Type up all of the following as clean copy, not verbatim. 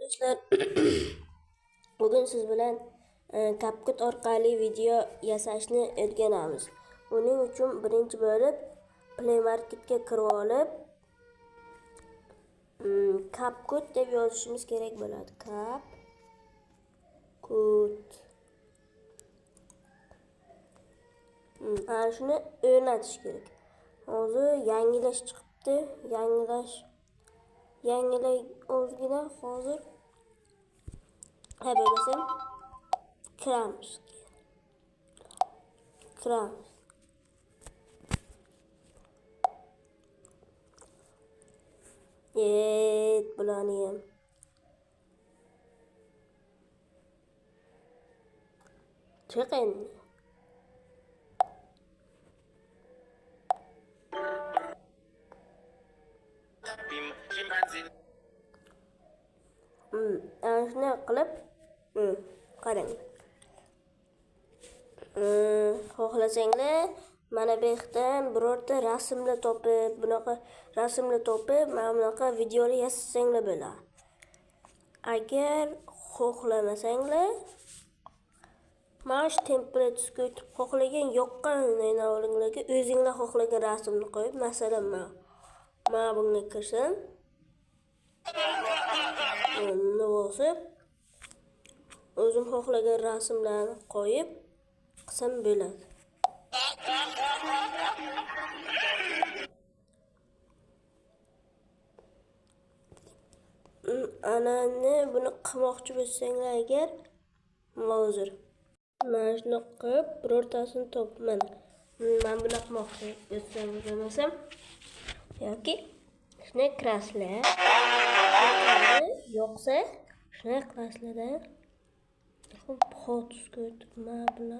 Arkadaşlar bugün siz bilan CapCut orqali video yasashni o'rganamiz. Buning uchun birinchi bo'lib Play Marketga kirib olib CapCut deb yozishimiz kerak bo'ladi. CapCut. Ana shuni o'rnatish kerak. Hozir yangilash chiqibdi. Yangilay o'zgina hozir bo'lmasam kiramiz. Bularni ham chiqin. Shuni qilib qarang. Xohlasanglar mana bu yerdan birorta rasmni topib, bunaqa rasmni topib, mana bunaqa videoni yasasanglar bo'ladi. Agar xohlamasanglar mana shu template'ga o'tib xohlagan yoqqan naynavlinglarga o'zinglar xohlagan rasmni qo'yib, masalan mana bunga kirsam bosib o'zim xohlagan rasmlarni qo'yib qilsam bo'ladi. Anani buni qilmoqchi bo'lsanglar agar hozir mana shuni qilib birortasini topman. Men buni qilmoqchi bo'lsam yoki shuni kraslar yo'qsa shuni qilasizlar. Xo'p, mana buni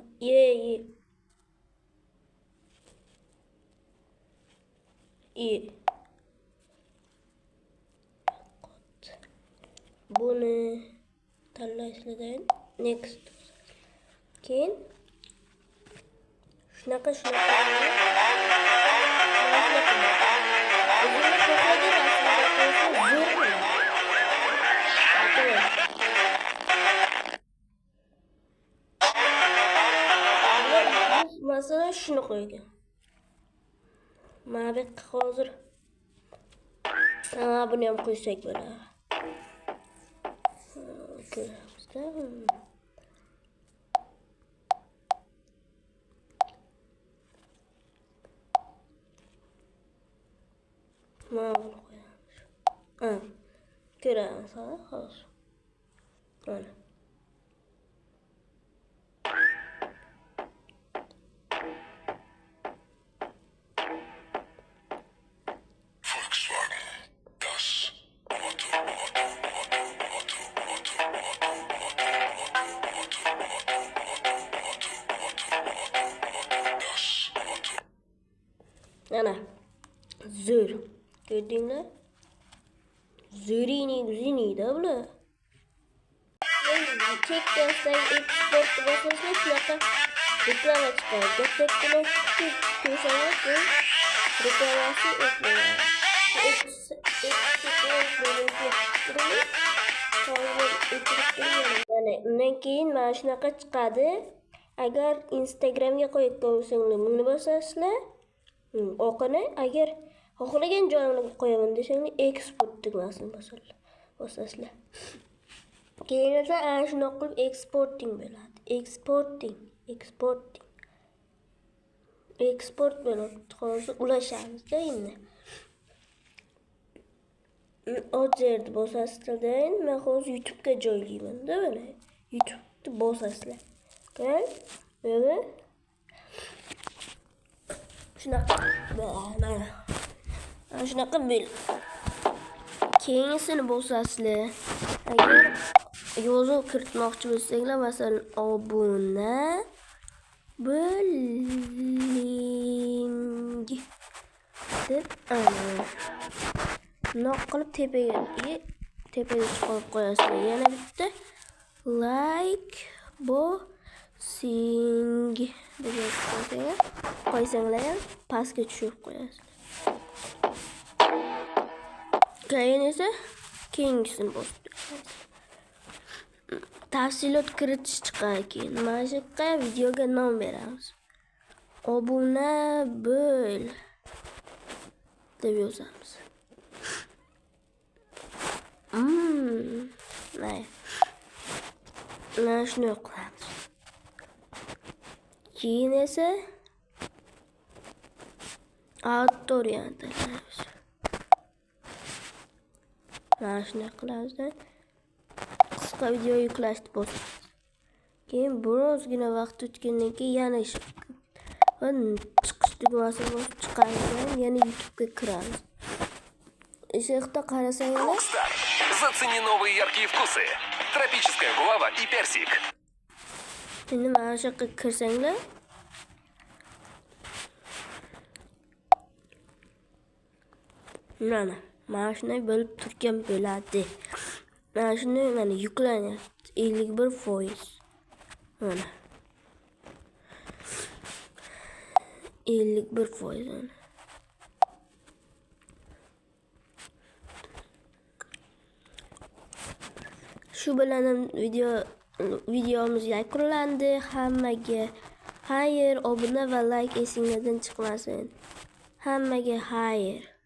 buni tanlaysizlar. Next. Keyin shunaqa masalan shuni qo'ygan. Mana bu hozir buni ham qo'ysak bo'ladi. Mana buni qo'yamiz. Ko'ramiz hozir. Mana. Ana zo'r gördüğünde zürini da bular. Tek dersden export basınca şurada reklama çıkar. Gerçekten küçük köşeler reklaması ekliyor. Yani undan keyin mana shunaqa chiqadi. Agar Instagramga qo'yib qo'ysanglar, buni bosasizlar. Oqini agar xohlagan joyimga qo'yaman desanglar, export tugmasini bosasizlar. Keyin esa ana shuni qilib exporting bo'ladi. Export bo'ladi. Hozir ulashamiz-da endi. Hozir bosasizlar. Men hozir YouTube'ga joylayman-da mana. YouTube'ni bosasizlar. Mana shunaqa bo'ladi. Keyingisini bosasizlar. Agar yozuv kiritmoqchi bo'lsanglar, masalan, obuna bo'ling deb bunaqa qilib tepaga chiqarib qo'yasizlar. Yana bitta like bosing deb qo'ysanglar ham pastga tushirib qo'yasizlar. Keyin esa keyingisini bosib tafsilot kiritish chiqadi keyin. Mana shu yerga videoga nom beramiz. Obuna bo'l deb yozamiz. Mana shuni qilamiz. Keyin esa auditoriyani tanlaymiz. Mana shuni qilamiz. Qisqa video yuklashni bosamiz. Keyin birozgina vaqt o'tgandan keyin yana ish va chiqish tugmasini bosib chiqarib, yana YouTube'ga kiramiz. O'sha yerda qarasangiz, Зацени новые яркие вкусы. Тропическая гуава и персик. endi mana shu yerga kirsanglar, mana shunday bo'lib turgan bo'ladi. Mana shuni mana yuklanyapti 51%. Mana 51%. Shu bilan ham videomiz yakunlandi. Hammaga xayr, obuna va like esingizdan chiqmasin. Hammaga xayr.